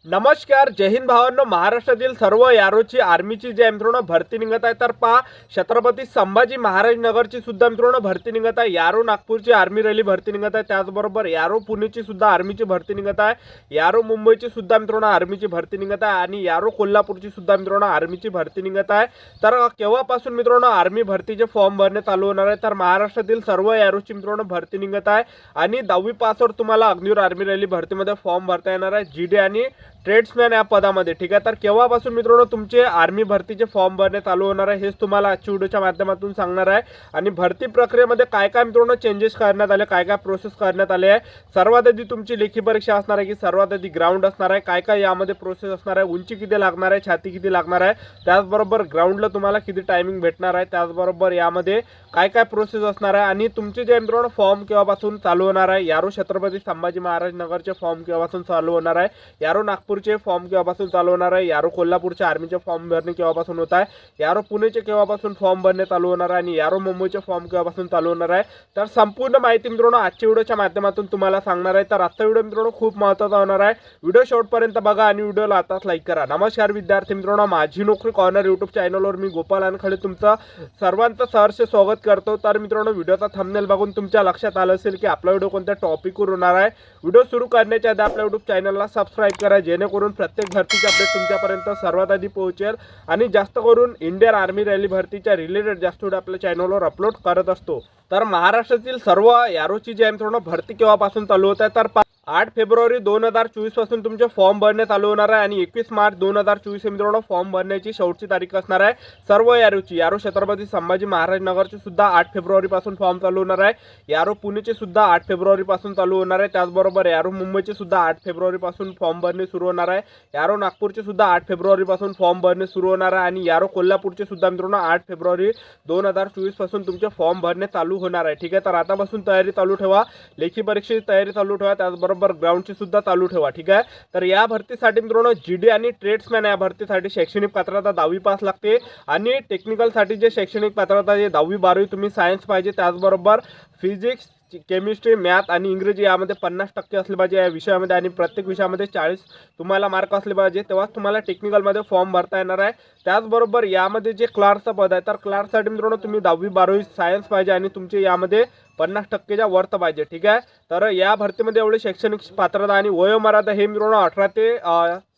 नमस्कार, जय हिंद भावांनो. महाराष्ट्रातील सर्व यारोची आर्मीची जे मित्रांनो भरती निघत आहे, तर पहा छत्रपती संभाजी महाराज नगरची सुद्धा मित्रांनो भरती निघत आहे. यारो नागपूरची आर्मी रॅली भरती निघत आहे. त्याचबरोबर यारो पुणेची सुद्धा आर्मीची भरती निघत आहे. यारो मुंबईची सुद्धा मित्रांनो आर्मीची भरती निघत आहे आणि यारो कोल्हापूरची सुद्धा मित्रांनो आर्मीची भरती निघत आहे. तर केव्हापासून मित्रांनो आर्मी भरतीचे फॉर्म भरणे चालू होणार आहे, तर महाराष्ट्रातील सर्व यारोची मित्रांनो भरती निघत आहे आणि 10वी पासवर तुम्हाला अग्निवीर आर्मी रॅली भरतीमध्ये फॉर्म भरता येणार आहे, जीडी आणि ट्रेड्समॅन या पदामध्ये. ठीक आहे, तर केव्हापासून मित्रांनो तुमचे आर्मी भरतीचे फॉर्म भरणे चालू होणार आहे हेच तुम्हाला आजच्या व्हिडिओच्या माध्यमातून सांगणार आहे. आणि भरती प्रक्रियेमध्ये काय काय मित्रांनो चेंजेस करण्यात आले, काय काय प्रोसेस करण्यात आले आहे. सर्वात आधी तुमची लेखी परीक्षा असणार आहे की सर्वात आधी ग्राउंड असणार आहे, काय काय यामध्ये प्रोसेस असणार आहे, उंची किती लागणार आहे, छाती किती लागणार आहे, त्याचबरोबर ग्राउंडला तुम्हाला किती टायमिंग भेटणार आहे, त्याचबरोबर यामध्ये काय काय प्रोसेस असणार आहे आणि तुमचे जे मित्रांनो फॉर्म केव्हापासून चालू होणार आहे. यारो छत्रपती संभाजी महाराज नगरचे फॉर्म केव्हापासून चालू होणार आहे, यारो नागपूरचे फॉर्म केव्हापासून चालू होणार आहे, यारो कोल्हापूरचे आर्मीचे फॉर्म भरणे केव्हापासून होत आहे, यारो पुणेचे केव्हापासून फॉर्म भरणे चालू होणार आहे आणि यारो मुंबईचे फॉर्म केव्हापासून चालू होणार आहे. तर संपूर्ण माहिती मित्रांनो आजच्या व्हिडिओच्या माध्यमातून तुम्हाला सांगणार आहे. तर आजचा व्हिडिओ मित्रांनो खूप महत्त्वाचा होणार आहे. व्हिडिओ शेवटपर्यंत बघा आणि व्हिडिओला आताच लाईक करा. नमस्कार विद्यार्थी मित्रांनो, माझी नोकरी कॉर्नर यूट्यूब चॅनलवर मी गोपाल अनखळे तुमचं सर्वांचं सहर्ष स्वागत करतो. तर मित्रांनो, व्हिडिओचा थंबनेल बघून तुमच्या लक्षात आलं असेल की आपला व्हिडिओ कोणत्या टॉपिकवर होणार आहे. व्हिडिओ सुरू करण्याच्या आधी आपल्या यूट्यूब चॅनलला सबस्क्राईब करा, जेणेकरून प्रत्येक भरतीचे अपडेट तुमच्यापर्यंत सर्वात आधी पोहोचेल आणि जास्त करून इंडियन आर्मी रॅली भरतीच्या रिलेटेड जास्त व्हिडिओ आपल्या चॅनलवर अपलोड करत असतो. तर महाराष्ट्रातील सर्व यारोची जी आहे मित्रांनो भरती केव्हापासून चालू होत आहे, तर 8 फेब्रुवारी 2024 पासून तुमचे फॉर्म भरणे चालू होणार आहे आणि 21 मार्च 2024 मित्रांनो फॉर्म भरण्याची शेवटची तारीख असणार आहे. सर्व यारोची, यारो छत्रपती संभाजी महाराज नगरची सुद्धा 8 फेब्रुवारी पासून फॉर्म चालू होणार आहे, यारो पुणेचे सुद्धा 8 फेब्रुवारी पासून चालू होणार आहे, त्याचबरोबर यारो मुंबईचे सुद्धा 8 फेब्रुवारी पासून फॉर्म भरणे सुरू होणार आहे, यारो नागपूरचे सुद्धा 8 फेब्रुवारी पासून फॉर्म भरणे सुरू होणार आहे आणि यारो कोल्हापूरचे सुद्धा मित्रांनो 8 फेब्रुवारी 2024 पासून तुमचे फॉर्म भरणे चालू होणार आहे. ठीक आहे, तर आतापासून तयारी चालू ठेवा, लेखी परीक्षेची तयारी चालू ठेवा, त्याचबरोबर ग्राउंडची सुद्धा चालू ठेवा. ठीक आहे, तर या भरतीसाठी मित्रांनो जीडी आणि ट्रेड्समॅन या भरतीसाठी शैक्षणिक पात्रता 10वी पास लागते आणि टेक्निकल साठी जे शैक्षणिक पात्रता जे 10वी 12वी तुम्ही सायन्स पाहिजे, त्याचबरोबर फिजिक्स, केमिस्ट्री, मॅथ आणि इंग्रजी यामध्ये 50% असले पाहिजे या विषयामध्ये आणि प्रत्येक विषयामध्ये 40 तुम्हाला मार्क असले पाहिजे, तेव्हाच तुम्हाला टेक्निकलमध्ये फॉर्म भरता येणार आहे. त्याचबरोबर यामध्ये जे क्लार्कचं पद आहे, तर क्लार्कसाठी मित्रांनो तुम्ही 10वी 12वी सायन्स पाहिजे आणि तुमचे यामध्ये 50%च्या वरत पाहिजे. ठीक आहे, तर या भरतीमध्ये एवढे शैक्षणिक पात्रता आणि वयोमर्यादा हे मित्रांनो 18 ते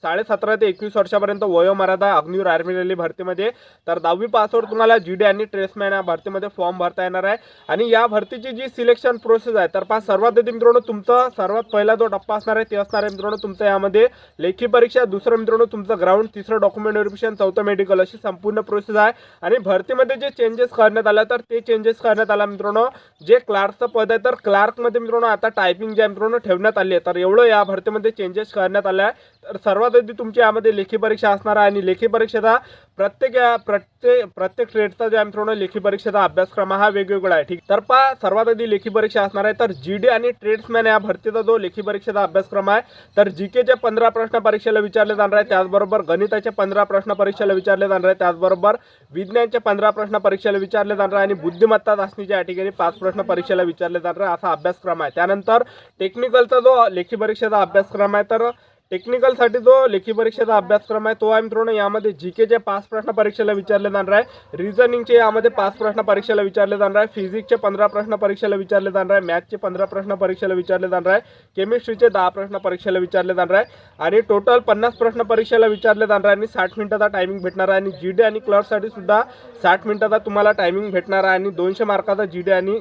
17.5 ते 21 वर्षापर्यंत वयोमर्यादा अग्निवीर आर्मी रॅली भरतीमध्ये. तर 10वी पासवर तुम्हाला जीडी आणि ट्रेड्समॅन या भरतीमध्ये फॉर्म भरता येणार आहे. आणि या भरतीची जी सिलेक्शन प्रोसेस आहे, तर सर्वात आधी मित्रांनो तुमचा सर्वात पहिला जो टप्पा असणार आहे ते असणार आहे मित्रांनो तुमचं यामध्ये लेखी परीक्षा, दुसरं मित्रांनो तुमचं ग्राउंड, तिसरं डॉक्युमेंट व्हेरिफिकेशन, चौथं मेडिकल, अशी संपूर्ण प्रोसेस आहे. आणि भरतीमध्ये जे चेंजेस करण्यात आला, तर ते चेंजेस करण्यात आला मित्रांनो जे क्लार्कचं पद आहे, तर क्लार्कमध्ये मित्रांनो आता टायपिंग जे मित्रांनो ठेवण्यात आली आहे, तर एवढं या भरतीमध्ये चेंजेस करण्यात आले आहे. तर सर्वात आधी तुमची यामध्ये लेखी परीक्षा असणार आहे आणि लेखी परीक्षेचा प्रत्येक ट्रेडचा जे मित्रांनो लेखी परीक्षेचा अभ्यासक्रम हा वेगवेगळा आहे. ठीक, तर सर्वात आधी लेखी परीक्षा असणार आहे. तर जीडी आणि ट्रेड्समॅन या भरतीचा जो लेखी परीक्षेचा अभ्यासक्रम आहे, तर जीकेचे 15 प्रश्न परीक्षेला विचारले जाणार आहे, त्याचबरोबर गणिताचे 15 प्रश्न परीक्षेला विचारले जाणार आहे, त्याचबरोबर विज्ञानचे 15 प्रश्न परीक्षेला विचारले जाणार आहे आणि बुद्धिमत्ता चाचणीच्या या ठिकाणी 5 प्रश्न परीक्षेला विचारले जाणार आहे, असा अभ्यासक्रम आहे. त्यानंतर टेक्निकलचा जो लेखी परीक्षेचा अभ्यासक्रम आहे, तर टेक्निकलसाठी जो लेखी परीक्षेचा अभ्यासक्रम आहे तो आहे मित्रांनो यामध्ये जीकेचे 5 प्रश्न परीक्षेला विचारले जाणार आहे, रिझनिंगचे यामध्ये 5 प्रश्न परीक्षेला विचारले जाणार आहे, फिजिक्सचे 15 प्रश्न परीक्षेला विचारले जाणार आहे, मॅथचे 15 प्रश्न परीक्षेला विचारले जाणार आहे, केमिस्ट्रीचे 10 प्रश्न परीक्षेला विचारले जाणार आहे आणि टोटल 50 प्रश्न परीक्षेला विचारले जाणार आहे आणि 60 मिनिटाचा टायमिंग भेटणार आहे. आणि जीडी आणि क्लर्कसाठी सुद्धा 60 मिनिटाचा तुम्हाला टायमिंग भेटणार आहे आणि 200 मार्काचा जीडी आणि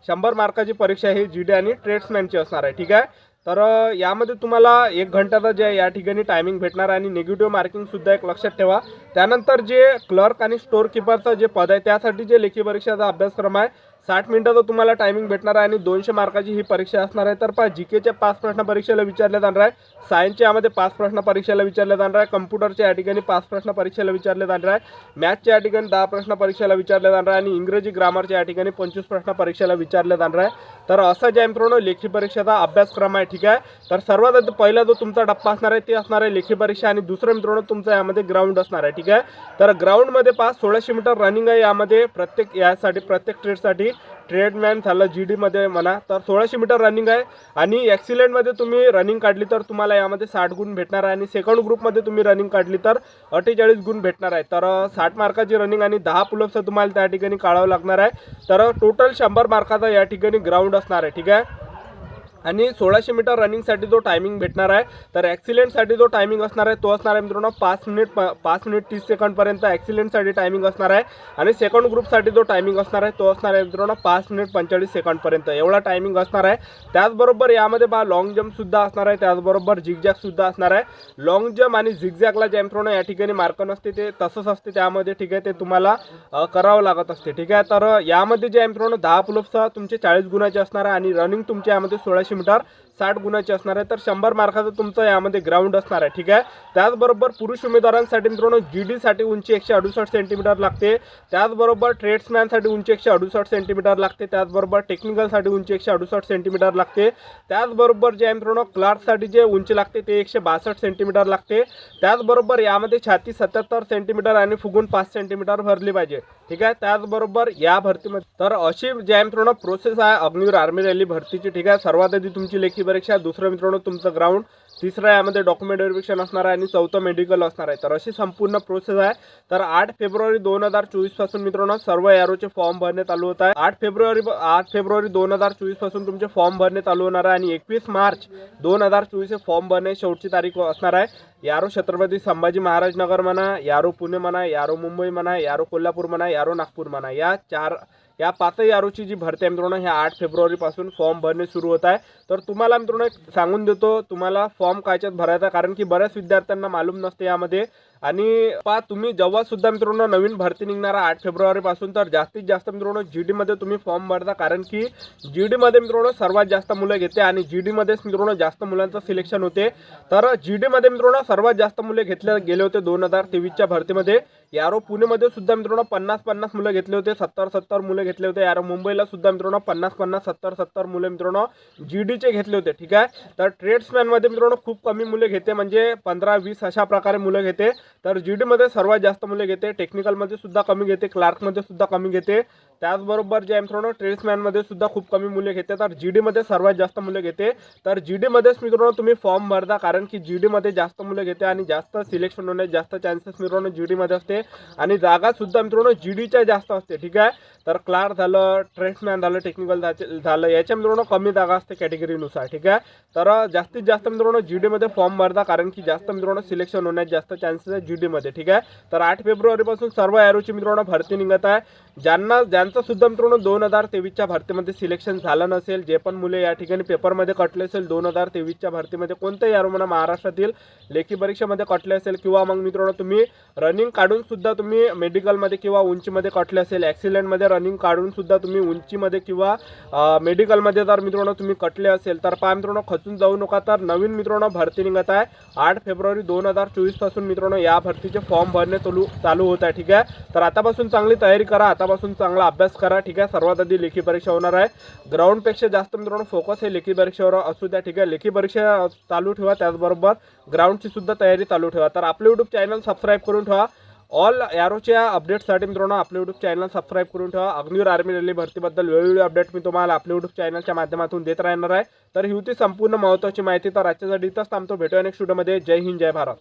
100 मार्काची परीक्षा ही जीडी आणि ट्रेड्समॅनची असणार आहे. ठीक आहे, तर यामध्ये तुम्हाला 1 घंटाचा जे या ठिकाणी टायमिंग भेटणार आहे आणि निगेटिव्ह मार्किंग सुद्धा एक लक्षात ठेवा. त्यानंतर जे क्लर्क आणि स्टोअर कीपरचं जे पद आहे त्यासाठी जे लेखी परीक्षेचा अभ्यासक्रम आहे 60 मिनिटाचा तुम्हाला टायमिंग भेटणार आहे आणि 200 मार्काची ही परीक्षा असणार आहे. तर जीकेचे 5 प्रश्न परीक्षेला विचारले जाणार आहे, सायन्सचे यामध्ये 5 प्रश्न परीक्षेला विचारले जाणार आहे, कम्प्युटरचे या ठिकाणी 5 प्रश्न परीक्षेला विचारले जाणार आहे, मॅथचे या ठिकाणी 10 प्रश्न परीक्षेला विचारले जाणार आहे आणि इंग्रजी ग्रामरचे या ठिकाणी 25 प्रश्न परीक्षेला विचारले जाणार आहे. तर असं जे मित्रांनो लेखी परीक्षेचा अभ्यासक्रम आहे. ठीक आहे, तर सर्वात आधी पहिला जो तुमचा टप्पा असणार आहे ते असणार आहे लेखी परीक्षा आणि दुसरं मित्रांनो तुमचं यामध्ये ग्राउंड असणार आहे. ठीक आहे, तर ग्राउंडमध्ये 1600 मीटर रनिंग आहे यामध्ये प्रत्येक ट्रेडसाठी, ट्रेडमॅन झालं GD मध्ये म्हणा तर 1600 मीटर रनिंग आहे आणि एक्सिलेंटमध्ये तुम्ही रनिंग काढली तर तुम्हाला यामध्ये 60 गुण भेटणार आहे आणि सेकंड ग्रुपमध्ये तुम्ही रनिंग काढली तर 48 गुण भेटणार आहे। तर 60 मार्काची रनिंग आणि 10 पुलअप्स तुम्हाला त्या ठिकाणी काढावं लागणार आहे। तर टोटल 100 मार्काचा या ठिकाणी ग्राउंड असणार आहे, ठीक आहे। आणि 1600 मीटर रनिंगसाठी जो टायमिंग भेटणार आहे तर ॲक्सिलेंटसाठी जो टायमिंग असणार आहे तो असणार आहे मित्रांनो 5 मिनिट 30 सेकंडपर्यंत ॲक्सिलेंटसाठी टायमिंग असणार आहे आणि सेकंड ग्रुपसाठी जो टायमिंग असणार आहे तो असणार आहे मित्रांनो 5 मिनिट 45 सेकंडपर्यंत एवढा टायमिंग असणार आहे। त्याचबरोबर यामध्ये लॉंग जम्पसुद्धा असणार आहे, त्याचबरोबर झिगझॅगसुद्धा असणार आहे। लॉंग जम्प आणि झिगझॅगला जे मित्रांनो या ठिकाणी मार्क नसते ते तसंच असते त्यामध्ये, ठीक आहे, ते तुम्हाला करावं लागत असते, ठीक आहे। तर यामध्ये जे मित्रांनो 10 पुलअप्स तुमचे 40 गुणाचे असणार आहे आणि रनिंग तुमच्या यामध्ये 1600 मीटर 60 गुणाचे असणार आहे। तर 100 मार्काचं तुमचं यामध्ये ग्राउंड असणार आहे, ठीक आहे। त्याचबरोबर पुरुष उमेदवारांसाठी मित्रांनो GD साठी उंची 168 सेंटीमीटर लागते, त्याचबरोबर ट्रेड्समॅनसाठी उंची 168 सेंटीमीटर लागते, त्याचबरोबर टेक्निकलसाठी उंची 168 सेंटीमीटर लागते, त्याचबरोबर जे मित्रांनो क्लार्कसाठी जे उंची लागते ते 162 सेंटीमीटर लागते, त्याचबरोबर यामध्ये छाती 77 सेंटीमीटर आणि फुगून 5 सेंटीमीटर भरली पाहिजे, ठीक आहे। त्याचबरोबर या भरतीमध्ये तर अशी जे मित्रांनो प्रोसेस आहे अग्निवीर आर्मी रॅली भरतीची, ठीक आहे। सर्वात आधी तुमची लेखी परीक्षा, दुसरं मित्रांनो तुमचं ग्राउंड, तिसरं यामध्ये डॉक्युमेंट व्हेरिफिकेशन असणार आहे आणि चौथं मेडिकल असणार आहे। तर अशी संपूर्ण प्रोसेस आहे। तर 8 फेब्रुवारी 2024 पासून मित्रांनो सर्व यारोचे फॉर्म भरणे चालू होत आहे। 8 फेब्रुवारी 2024 पासून तुमचे फॉर्म भरणे चालू होणार आहे आणि 21 मार्च 2024 हे फॉर्म भरणे शेवटची तारीख असणार आहे। यारो छत्रपती संभाजी महाराज नगर म्हणा, यारो पुणे म्हणा, यारो मुंबई म्हणा, यारो कोल्हापूर म्हणा, यारो नागपूर म्हणा, या 5 यारोची जी भरती आहे मित्रांनो ह्या 8 फेब्रुवारी पासून फॉर्म भरणे सुरू होत आहे। तर तुम्हाला मित्रांनो एक सांगून देतो तुम्हाला फॉर्म कायच्यात भरायचा, कारण की बऱ्याच विद्यार्थ्यांना मालूम नसते यामध्ये। आणि तुम्ही जेव्हा सुद्धा मित्रांनो नवीन भरती निघणार 8 फेब्रुवारी पासून तर जास्तीत जास्त मित्रांनो GD मध्ये तुम्ही फॉर्म भरता, कारण की GD मध्ये मित्रांनो सर्वात जास्त मुलं घेते आणि GD मध्येच मित्रांनो जास्त मुलांचं सिलेक्शन होते। तर GD मध्ये मित्रांनो सर्वात जास्त मुले घेतले गेले होते 2023च्या भरतीमध्ये। यारो पुणेमध्ये सुद्धा मित्रांनो 50 मुलं घेतले होते, 70 मुलं घेतले होते। यारो मुंबईला सुद्धा मित्रांनो 50 70 मुलं मित्रांनो GD चे घेतले होते, ठीक आहे। तर ट्रेड्समॅन मध्ये मित्रांनो खूप कमी मुले घेते, म्हणजे 15-20 अशा प्रकारे मुलं घेते। तर GD मध्ये सर्वात जास्त मुले घेते, टेक्निकल मध्ये सुद्धा कमी घेते, क्लार्क मध्ये सुद्धा कमी घेते, त्याचबरोबर जे मित्रांनो ट्रेड्समॅन मध्ये सुद्धा खूप कमी मुले घेते। तर GD मध्ये सर्वात जास्त मुले घेते। तर GD मध्येच मित्रांनो तुम्ही फॉर्म भरता, कारण की GD मध्ये जास्त मुले घेते आणि जास्त सिलेक्शन होण्याचे जास्त चान्सेस मित्रांनो GD मध्ये असते आणि जागा सुद्धा मित्रांनो GD च्या जास्त असते, ठीक आहे। तर क्लार्क झालं, ट्रेड्समॅन झालं, टेक्निकल झालं, याच्या मित्रांनो कमी जागा असते कॅटेगरीनुसार, ठीक आहे। तर जास्तीत जास्त मित्रांनो GD मध्ये फॉर्म भरता, कारण की जास्त मित्रांनो सिलेक्शन होण्याचे जास्त चान्सेस आहे GD मध्ये, ठीक आहे। तर 8 फेब्रुवारी पासून सर्व यारोची मित्रांनो भरती निघत आहे। ज्यांचं सुद्धा मित्रांनो 2023च्या भरतीमध्ये सिलेक्शन झालं नसेल, जे पण मुले या ठिकाणी पेपरमध्ये कटले असेल 2023च्या भरतीमध्ये कोणत्याही यारो म्हणा महाराष्ट्रातील लेखी परीक्षेमध्ये कटले असेल, किंवा मग मित्रांनो तुम्ही रनिंग काढून सुद्धा तुम्ही मेडिकलमध्ये किंवा उंचीमध्ये कटले असेल, ॲक्सिलेंटमध्ये रनिंग काढून सुद्धा तुम्ही उंचीमध्ये किंवा मेडिकलमध्ये जर मित्रांनो तुम्ही कटले असेल तर पहा मित्रांनो खचून जाऊ नका। तर नवीन मित्रांनो भरती निघत आहे 8 फेब्रुवारी 2024 पासून मित्रांनो या भरतीचे फॉर्म भरणे चालू होत आहे, ठीक आहे। तर आतापासून चांगली तयारी करा, आतापासून चांगला अभ्यास करा, ठीक आहे। सर्वात आधी लेखी परीक्षा होणार आहे, ग्राउंडपेक्षा जास्त मित्रांनो फोकस हे लेखी परीक्षेवर असू द्या, ठीक आहे। लेखी परीक्षा चालू ठेवा, त्याचबरोबर ग्राउंडची सुद्धा तयारी चालू ठेवा। तर आपले YouTube चॅनल सबस्क्राईब करून ठेवा। ऑल यारोच्या अपडेटसाठी मित्रांनो आपले YouTube चॅनल सबस्क्राईब करून ठेवा। अग्निवीर आर्मी रॅली भरतीबद्दल वेगवेगळे अपडेट मी तुम्हाला आपल्या YouTube चॅनलच्या माध्यमातून देत राहणार आहे। तर ही होती संपूर्ण महत्त्वाची माहिती। तर आजच्यासाठी इथंच थांबतो, भेटूया नेक्स्ट व्हिडिओमध्ये। जय हिंद, जय भारत।